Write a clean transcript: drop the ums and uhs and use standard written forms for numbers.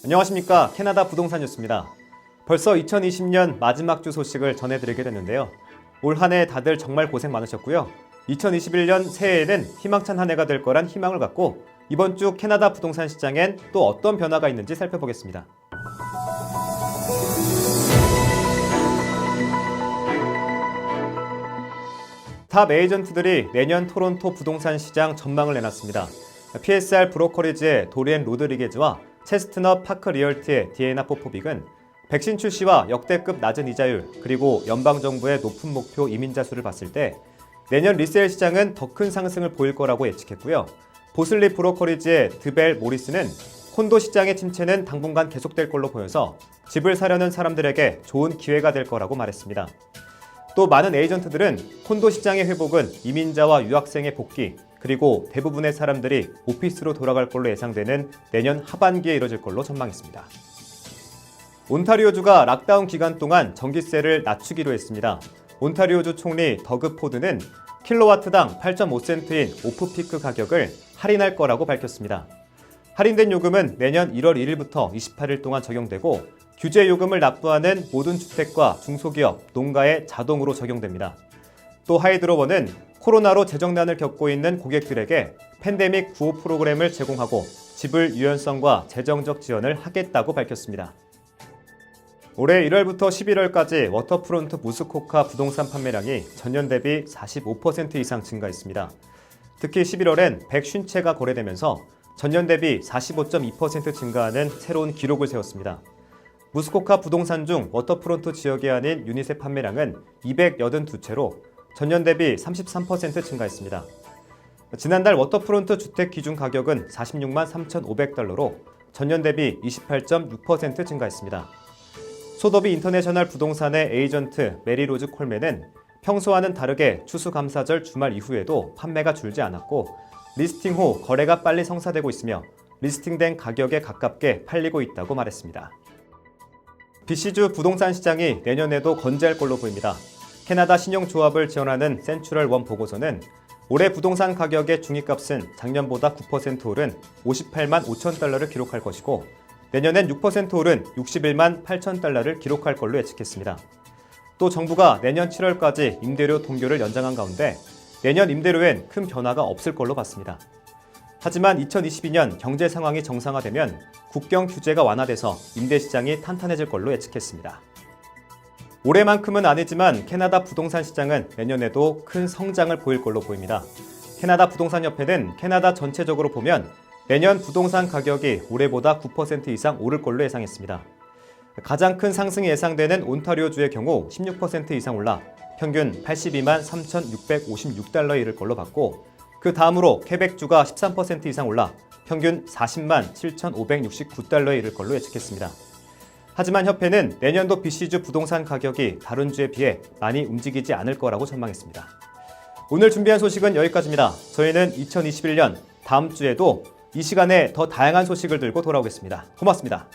안녕하십니까. 캐나다 부동산 뉴스입니다. 벌써 2020년 마지막 주 소식을 전해드리게 됐는데요. 올 한 해 다들 정말 고생 많으셨고요. 2021년 새해에는 희망찬 한 해가 될 거란 희망을 갖고 이번 주 캐나다 부동산 시장엔 또 어떤 변화가 있는지 살펴보겠습니다. 탑 에이전트들이 내년 토론토 부동산 시장 전망을 내놨습니다. PSR 브로커리지의 도리앤 로드리게즈와 체스트넛 파크 리얼티의 디에나 포포빅은 백신 출시와 역대급 낮은 이자율 그리고 연방정부의 높은 목표 이민자 수를 봤을 때 내년 리세일 시장은 더 큰 상승을 보일 거라고 예측했고요. 보슬리 브로커리지의 드벨 모리스는 콘도 시장의 침체는 당분간 계속될 걸로 보여서 집을 사려는 사람들에게 좋은 기회가 될 거라고 말했습니다. 또 많은 에이전트들은 콘도 시장의 회복은 이민자와 유학생의 복귀 그리고 대부분의 사람들이 오피스로 돌아갈 걸로 예상되는 내년 하반기에 이뤄질 걸로 전망했습니다. 온타리오주가 락다운 기간 동안 전기세를 낮추기로 했습니다. 온타리오주 총리 더그 포드는 킬로와트당 8.5센트인 오프피크 가격을 할인할 거라고 밝혔습니다. 할인된 요금은 내년 1월 1일부터 28일 동안 적용되고 규제 요금을 납부하는 모든 주택과 중소기업, 농가에 자동으로 적용됩니다. 또 하이드로원은 코로나로 재정난을 겪고 있는 고객들에게 팬데믹 구호 프로그램을 제공하고 지불 유연성과 재정적 지원을 하겠다고 밝혔습니다. 올해 1월부터 11월까지 워터프론트 무스코카 부동산 판매량이 전년 대비 45% 이상 증가했습니다. 특히 11월엔 150채가 거래되면서 전년 대비 45.2% 증가하는 새로운 기록을 세웠습니다. 무스코카 부동산 중 워터프론트 지역이 아닌 유닛의 판매량은 282채로 전년 대비 33% 증가했습니다. 지난달 워터프론트 주택 기준 가격은 46만 3,500달러로 전년 대비 28.6% 증가했습니다. 소더비 인터내셔널 부동산의 에이전트 메리로즈 콜맨은 평소와는 다르게 추수감사절 주말 이후에도 판매가 줄지 않았고 리스팅 후 거래가 빨리 성사되고 있으며 리스팅된 가격에 가깝게 팔리고 있다고 말했습니다. BC주 부동산 시장이 내년에도 건재할 걸로 보입니다. 캐나다 신용조합을 지원하는 센츄럴 원 보고서는 올해 부동산 가격의 중위값은 작년보다 9% 오른 58만 5천 달러를 기록할 것이고 내년엔 6% 오른 61만 8천 달러를 기록할 걸로 예측했습니다. 또 정부가 내년 7월까지 임대료 동결을 연장한 가운데 내년 임대료엔 큰 변화가 없을 걸로 봤습니다. 하지만 2022년 경제 상황이 정상화되면 국경 규제가 완화돼서 임대 시장이 탄탄해질 걸로 예측했습니다. 올해만큼은 아니지만 캐나다 부동산 시장은 내년에도 큰 성장을 보일 걸로 보입니다. 캐나다 부동산협회는 캐나다 전체적으로 보면 내년 부동산 가격이 올해보다 9% 이상 오를 걸로 예상했습니다. 가장 큰 상승이 예상되는 온타리오주의 경우 16% 이상 올라 평균 82만 3,656달러에 이를 걸로 봤고 그 다음으로 퀘벡주가 13% 이상 올라 평균 40만 7,569달러에 이를 걸로 예측했습니다. 하지만 협회는 내년도 BC주 부동산 가격이 다른 주에 비해 많이 움직이지 않을 거라고 전망했습니다. 오늘 준비한 소식은 여기까지입니다. 저희는 2021년 다음 주에도 이 시간에 더 다양한 소식을 들고 돌아오겠습니다. 고맙습니다.